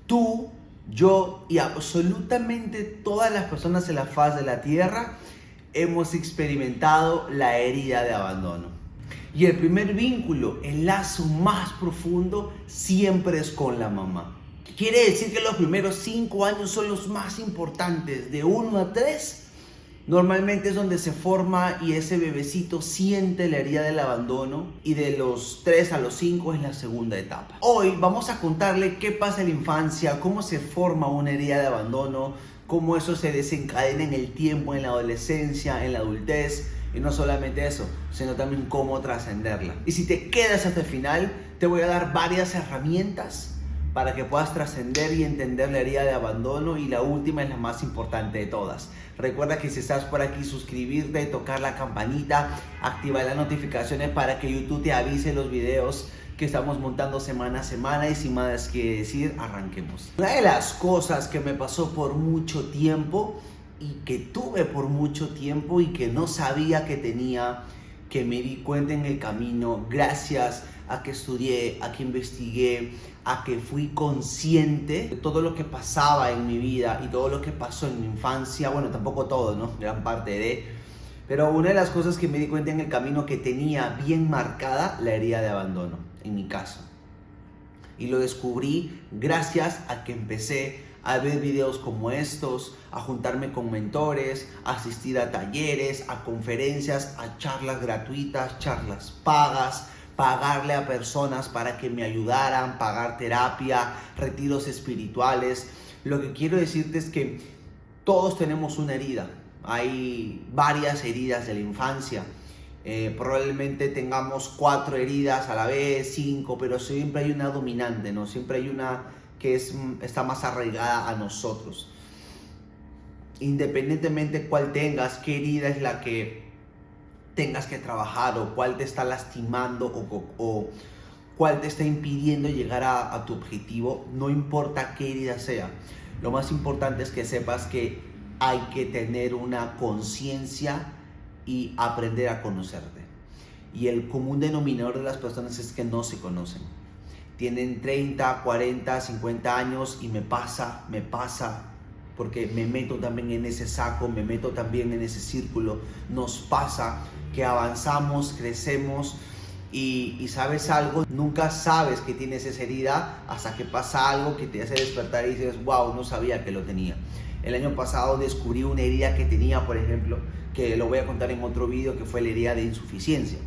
Tú, yo y absolutamente todas las personas en la faz de la tierra hemos experimentado la herida de abandono. Y el primer vínculo, el lazo más profundo, siempre es con la mamá. Quiere decir que los primeros 5 años son los más importantes. De 1 a 3, normalmente es donde se forma y ese bebecito siente la herida del abandono. Y de los 3 a los 5 es la segunda etapa. Hoy vamos a contarle qué pasa en la infancia, cómo se forma una herida de abandono, cómo eso se desencadena en el tiempo, en la adolescencia, en la adultez. Y no solamente eso, sino también cómo trascenderla. Y si te quedas hasta el final, te voy a dar varias herramientas para que puedas trascender y entender la herida de abandono. Y la última es la más importante de todas. Recuerda que si estás por aquí, suscribirte, tocar la campanita, activar las notificaciones para que YouTube te avise los videos que estamos montando semana a semana. Y sin más que decir, arranquemos. Una de las cosas que me pasó por mucho tiempo y que tuve por mucho tiempo y que no sabía que tenía, que me di cuenta en el camino gracias a que estudié, a que investigué, a que fui consciente de todo lo que pasaba en mi vida y todo lo que pasó en mi infancia. Bueno, tampoco todo, ¿no? Gran parte de... Pero una de las cosas que me di cuenta en el camino que tenía bien marcada la herida de abandono, en mi caso. Y lo descubrí gracias a que empecé a ver videos como estos, a juntarme con mentores, a asistir a talleres, a conferencias, a charlas gratuitas, charlas pagas, pagarle a personas para que me ayudaran, pagar terapia, retiros espirituales. Lo que quiero decirte es que todos tenemos una herida. Hay varias heridas de la infancia. Probablemente tengamos 4 heridas a la vez, 5, pero siempre hay una dominante, ¿no? Siempre hay una que está más arraigada a nosotros. Independientemente cuál tengas, qué herida es la que tengas que trabajar, o cuál te está lastimando, o cuál te está impidiendo llegar a tu objetivo, no importa qué herida sea. Lo más importante es que sepas que hay que tener una conciencia y aprender a conocerte. Y el común denominador de las personas es que no se conocen. Tienen 30, 40, 50 años y me pasa, porque me meto también en ese saco, me meto también en ese círculo. Nos pasa que avanzamos, crecemos y ¿sabes algo? Nunca sabes que tienes esa herida hasta que pasa algo que te hace despertar y dices, wow, no sabía que lo tenía. El año pasado descubrí una herida que tenía, por ejemplo, que lo voy a contar en otro video, que fue la herida de insuficiencia.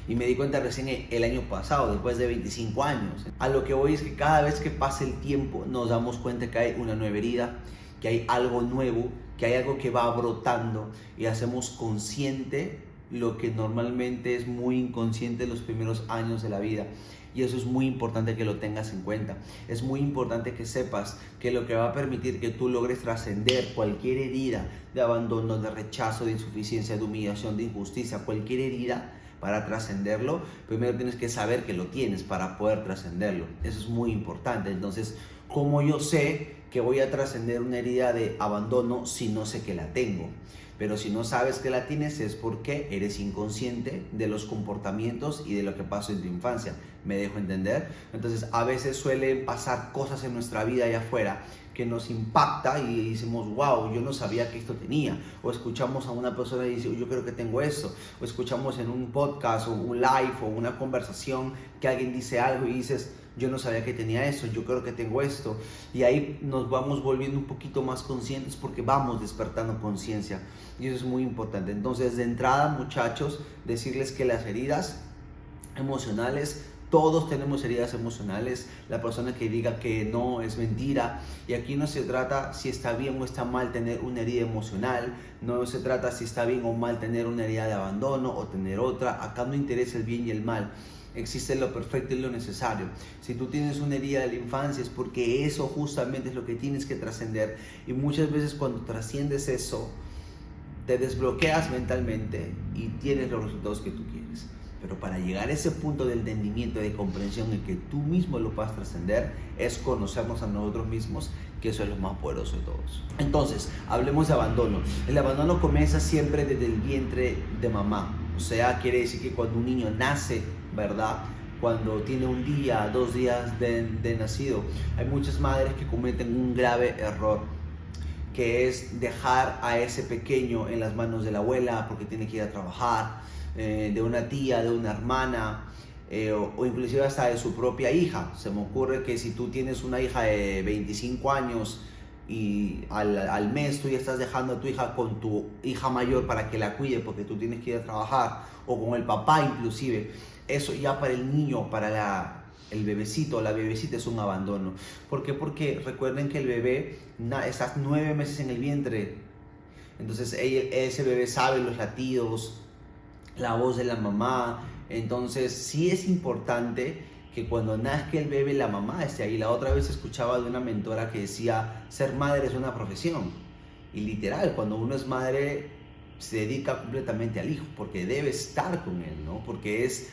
Y me di cuenta recién el año pasado, después de 25 años. A lo que voy es que cada vez que pasa el tiempo nos damos cuenta que hay una nueva herida, que hay algo nuevo, que hay algo que va brotando y hacemos consciente lo que normalmente es muy inconsciente en los primeros años de la vida. Y eso es muy importante que lo tengas en cuenta. Es muy importante que sepas que lo que va a permitir que tú logres trascender cualquier herida de abandono, de rechazo, de insuficiencia, de humillación, de injusticia, cualquier herida, para trascenderlo, primero tienes que saber que lo tienes para poder trascenderlo. Eso es muy importante. Entonces, ¿cómo yo sé que voy a trascender una herida de abandono si no sé que la tengo? Pero si no sabes que la tienes es porque eres inconsciente de los comportamientos y de lo que pasó en tu infancia. ¿Me dejo entender? Entonces, a veces suelen pasar cosas en nuestra vida allá afuera que nos impacta y decimos, wow, yo no sabía que esto tenía. O escuchamos a una persona y dice, yo creo que tengo esto. O escuchamos en un podcast o un live o una conversación que alguien dice algo y dices, yo no sabía que tenía eso, yo creo que tengo esto. Y ahí nos vamos volviendo un poquito más conscientes porque vamos despertando conciencia. Y eso es muy importante. Entonces, de entrada, muchachos, decirles que las heridas emocionales, todos tenemos heridas emocionales. La persona que diga que no es mentira. Y aquí no se trata si está bien o está mal tener una herida emocional. No se trata si está bien o mal tener una herida de abandono o tener otra. Acá no interesa el bien y el mal. Existe lo perfecto y lo necesario. Si tú tienes una herida de la infancia es porque eso justamente es lo que tienes que trascender. Y muchas veces cuando trasciendes eso, te desbloqueas mentalmente y tienes los resultados que tú quieres. Pero para llegar a ese punto de entendimiento, de comprensión en que tú mismo lo puedas trascender, es conocernos a nosotros mismos, que eso es lo más poderoso de todos. Entonces, hablemos de abandono. El abandono comienza siempre desde el vientre de mamá. O sea, quiere decir que cuando un niño nace, ¿verdad? cuando tiene un día, 2 días de nacido. Hay muchas madres que cometen un grave error, que es dejar a ese pequeño en las manos de la abuela porque tiene que ir a trabajar, de una tía, de una hermana, o inclusive hasta de su propia hija. Se me ocurre que si tú tienes una hija de 25 años y al mes tú ya estás dejando a tu hija con tu hija mayor para que la cuide porque tú tienes que ir a trabajar, o con el papá inclusive, eso ya para el niño, para el bebecito o la bebecita es un abandono. ¿Por qué? Porque recuerden que el bebé está 9 meses en el vientre, entonces ese bebé sabe los latidos, la voz de la mamá. Entonces sí es importante que cuando nazca el bebé la mamá esté ahí. La otra vez escuchaba de una mentora que decía, ser madre es una profesión, y literal, cuando uno es madre se dedica completamente al hijo porque debe estar con él, ¿no? Porque es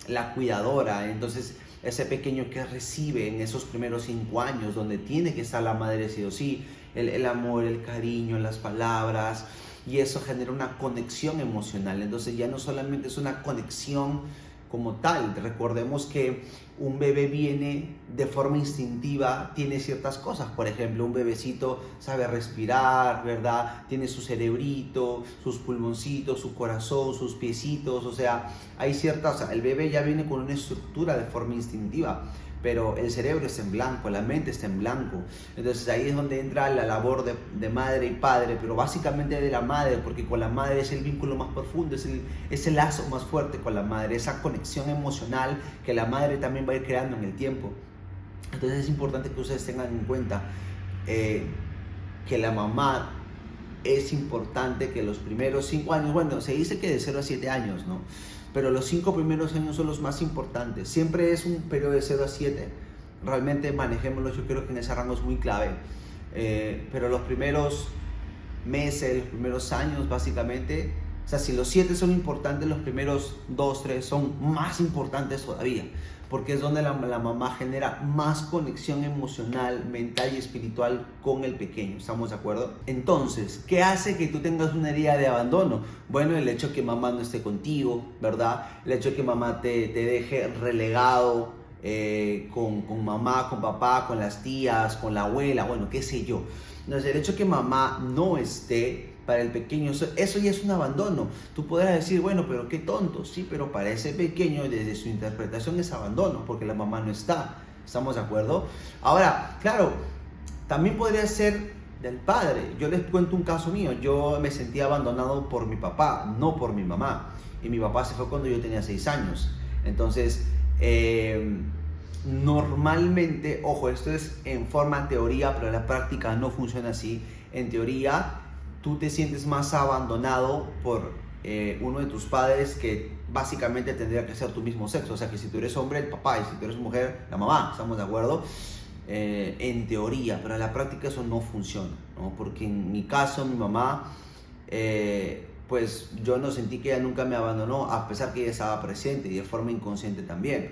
la cuidadora. Entonces ese pequeño que recibe en esos primeros 5 años, donde tiene que estar la madre sí o sí, el amor, el cariño, las palabras, y eso genera una conexión emocional. Entonces ya no solamente es una conexión como tal. Recordemos que un bebé viene de forma instintiva, tiene ciertas cosas. Por ejemplo, un bebecito sabe respirar, ¿verdad? Tiene su cerebrito, sus pulmoncitos, su corazón, sus piecitos. O sea, hay ciertas... el bebé ya viene con una estructura de forma instintiva, pero el cerebro está en blanco, la mente está en blanco. Entonces ahí es donde entra la labor de madre y padre, pero básicamente de la madre, porque con la madre es el vínculo más profundo, es el lazo más fuerte con la madre, esa conexión emocional que la madre también va a ir creando en el tiempo. Entonces es importante que ustedes tengan en cuenta que la mamá es importante, que los primeros 5 años, bueno, se dice que de 0 a 7 años, ¿no? Pero los 5 primeros años son los más importantes. Siempre es un periodo de 0 a 7. Realmente manejémoslo, yo creo que en ese rango es muy clave. Pero los primeros meses, los primeros años, básicamente, o sea, si los 7 son importantes, los primeros 2, 3 son más importantes todavía, porque es donde la mamá genera más conexión emocional, mental y espiritual con el pequeño. ¿Estamos de acuerdo? Entonces, ¿qué hace que tú tengas una herida de abandono? Bueno, el hecho de que mamá no esté contigo, ¿verdad? El hecho de que mamá te deje relegado con mamá, con papá, con las tías, con la abuela, bueno, qué sé yo. Entonces, el hecho de que mamá no esté para el pequeño, eso ya es un abandono. Tú podrás decir, bueno, pero qué tonto, sí, pero para ese pequeño, desde su interpretación es abandono, porque la mamá no está. ¿Estamos de acuerdo? Ahora, claro, también podría ser del padre. Yo les cuento un caso mío. Yo me sentía abandonado por mi papá, no por mi mamá. Y mi papá se fue cuando yo tenía 6 años. Entonces, normalmente, ojo, esto es en forma teoría, pero en la práctica no funciona así. En teoría, tú te sientes más abandonado por uno de tus padres, que básicamente tendría que ser tu mismo sexo. O sea, que si tú eres hombre, el papá, y si tú eres mujer, la mamá. ¿Estamos de acuerdo? En teoría, pero en la práctica eso no funciona, ¿no? Porque en mi caso, mi mamá, pues yo no sentí que ella nunca me abandonó, a pesar que ella estaba presente y de forma inconsciente también.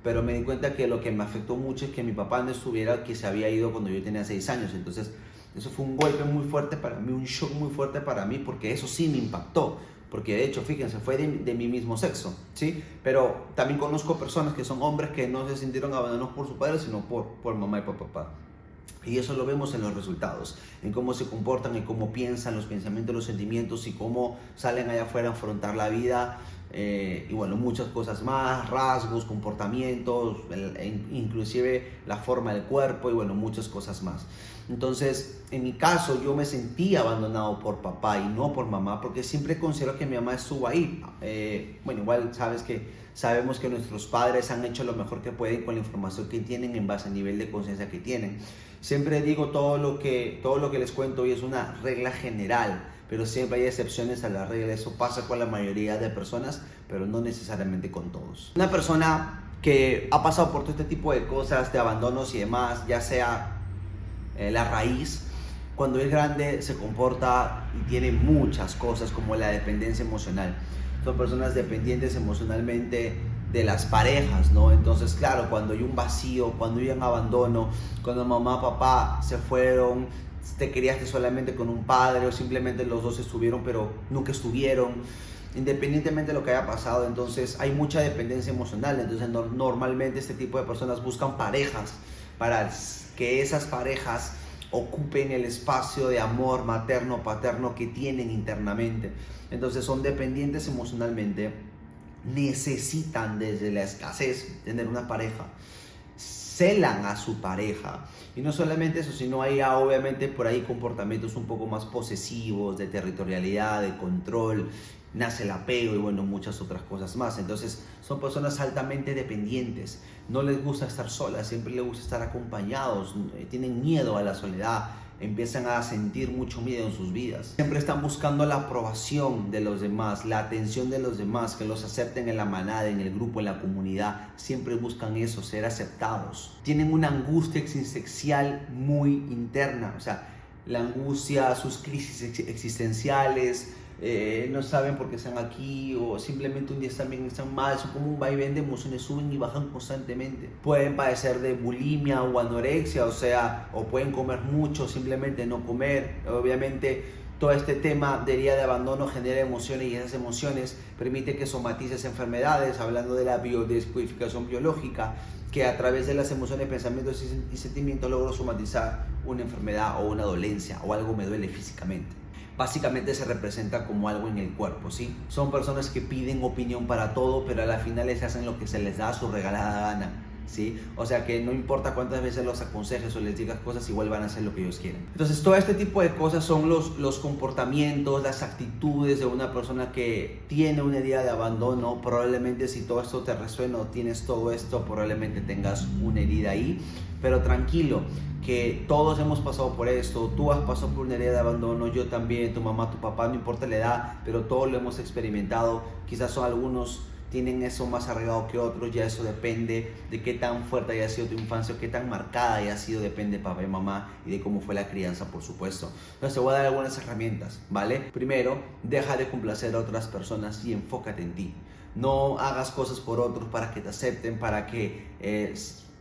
Pero me di cuenta que lo que me afectó mucho es que mi papá no estuviera, que se había ido cuando yo tenía 6 años. Entonces, eso fue un golpe muy fuerte para mí, un shock muy fuerte para mí, porque eso sí me impactó. Porque de hecho, fíjense, fue de mi mismo sexo, ¿sí? Pero también conozco personas que son hombres que no se sintieron abandonados por su padre, sino por mamá y por papá. Y eso lo vemos en los resultados, en cómo se comportan, en cómo piensan, los pensamientos, los sentimientos, y cómo salen allá afuera a afrontar la vida. Y bueno, muchas cosas más, rasgos, comportamientos, inclusive la forma del cuerpo, y bueno, muchas cosas más. Entonces, en mi caso, yo me sentí abandonado por papá y no por mamá, porque siempre considero que mi mamá estuvo ahí. Bueno, igual sabemos que nuestros padres han hecho lo mejor que pueden con la información que tienen en base al nivel de conciencia que tienen. Siempre digo, todo lo que les cuento hoy es una regla general, pero siempre hay excepciones a la regla. Eso pasa con la mayoría de personas, pero no necesariamente con todos. Una persona que ha pasado por todo este tipo de cosas, de abandonos y demás, ya sea la raíz, cuando es grande se comporta y tiene muchas cosas como la dependencia emocional. Son personas dependientes emocionalmente de las parejas, ¿no? Entonces, claro, cuando hay un vacío, cuando hay un abandono, cuando mamá, papá se fueron, te criaste solamente con un padre, o simplemente los dos estuvieron pero nunca estuvieron, independientemente de lo que haya pasado. Entonces hay mucha dependencia emocional. Entonces normalmente este tipo de personas buscan parejas para que esas parejas ocupen el espacio de amor materno, paterno que tienen internamente. Entonces son dependientes emocionalmente, necesitan desde la escasez tener una pareja, celan a su pareja. Y no solamente eso, sino hay obviamente por ahí comportamientos un poco más posesivos, de territorialidad, de control, nace el apego y bueno, muchas otras cosas más. Entonces son personas altamente dependientes, no les gusta estar solas, siempre les gusta estar acompañados, tienen miedo a la soledad, empiezan a sentir mucho miedo en sus vidas. Siempre están buscando la aprobación de los demás, la atención de los demás, que los acepten en la manada, en el grupo, en la comunidad. Siempre buscan eso, ser aceptados. Tienen una angustia existencial muy interna, o sea, la angustia, sus crisis existenciales, no saben por qué están aquí o simplemente un día están mal, son como un vaivén de emociones, suben y bajan constantemente. Pueden padecer de bulimia o anorexia, o pueden comer mucho, simplemente no comer. Obviamente todo este tema de herida de abandono genera emociones y esas emociones permiten que somatices enfermedades, hablando de la biodescodificación biológica, que a través de las emociones, pensamientos y sentimientos logro somatizar una enfermedad o una dolencia o algo me duele físicamente. Básicamente se representa como algo en el cuerpo, ¿sí? Son personas que piden opinión para todo, pero a la final les hacen lo que se les da a su regalada gana, ¿sí? O sea que no importa cuántas veces los aconsejes o les digas cosas, igual van a hacer lo que ellos quieren. Entonces todo este tipo de cosas son los comportamientos, las actitudes de una persona que tiene una herida de abandono. Probablemente si todo esto te resuena o tienes todo esto, probablemente tengas una herida ahí, pero tranquilo, que todos hemos pasado por esto. Tú has pasado por una herida de abandono, yo también, tu mamá, tu papá, no importa la edad, pero todos lo hemos experimentado. Quizás son algunos tienen eso más arraigado que otros, ya eso depende de qué tan fuerte haya sido tu infancia o qué tan marcada haya sido, depende de papá y mamá y de cómo fue la crianza, por supuesto. Entonces te voy a dar algunas herramientas, ¿vale? Primero, deja de complacer a otras personas y enfócate en ti. No hagas cosas por otros para que te acepten, para que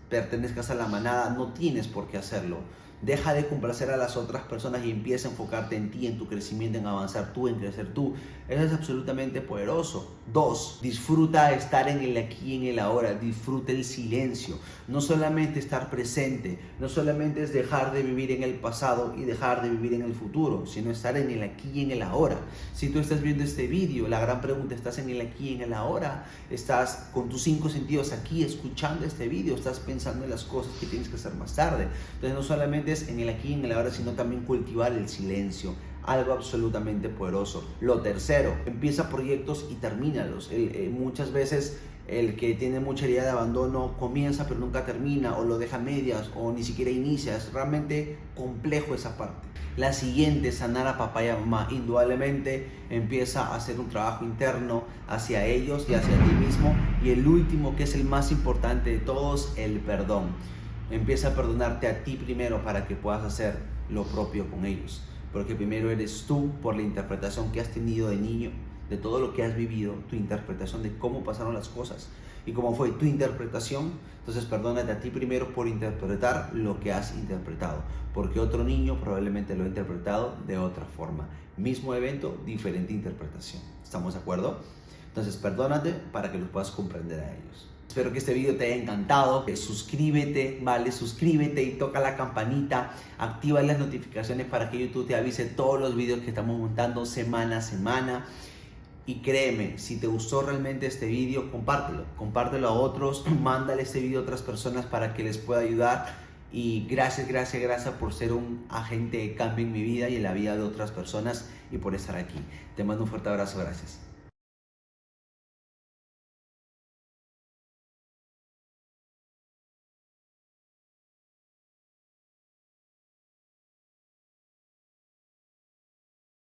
pertenezcas a la manada, no tienes por qué hacerlo. Deja de complacer a las otras personas y empieza a enfocarte en ti, en tu crecimiento, en avanzar tú, en crecer tú. Eso es absolutamente poderoso. 2. Disfruta estar en el aquí y en el ahora. Disfruta el silencio. No solamente estar presente, no solamente es dejar de vivir en el pasado y dejar de vivir en el futuro, sino estar en el aquí y en el ahora. Si tú estás viendo este vídeo, la gran pregunta, ¿estás en el aquí y en el ahora? ¿Estás con tus 5 sentidos aquí escuchando este vídeo? ¿Estás pensando en las cosas que tienes que hacer más tarde? Entonces no solamente en el aquí y en el ahora, sino también cultivar el silencio, algo absolutamente poderoso. Lo tercero, empieza proyectos y termínalos. Muchas veces el que tiene mucha herida de abandono comienza pero nunca termina, o lo deja a medias, o ni siquiera inicia. Es realmente complejo esa parte. La siguiente, sanar a papá y a mamá. Indudablemente empieza a hacer un trabajo interno hacia ellos y hacia ti mismo. Y el último, que es el más importante de todos, el perdón. Empieza a perdonarte a ti primero para que puedas hacer lo propio con ellos. Porque primero eres tú, por la interpretación que has tenido de niño, de todo lo que has vivido, tu interpretación de cómo pasaron las cosas y cómo fue tu interpretación. Entonces perdónate a ti primero por interpretar lo que has interpretado, porque otro niño probablemente lo ha interpretado de otra forma. Mismo evento, diferente interpretación. ¿Estamos de acuerdo? Entonces perdónate para que los puedas comprender a ellos. Espero que este video te haya encantado. Suscríbete, ¿vale? Suscríbete y toca la campanita. Activa las notificaciones para que YouTube te avise todos los videos que estamos montando semana a semana. Y créeme, si te gustó realmente este video, compártelo a otros, mándale este video a otras personas para que les pueda ayudar. Y gracias por ser un agente de cambio en mi vida y en la vida de otras personas y por estar aquí. Te mando un fuerte abrazo, gracias.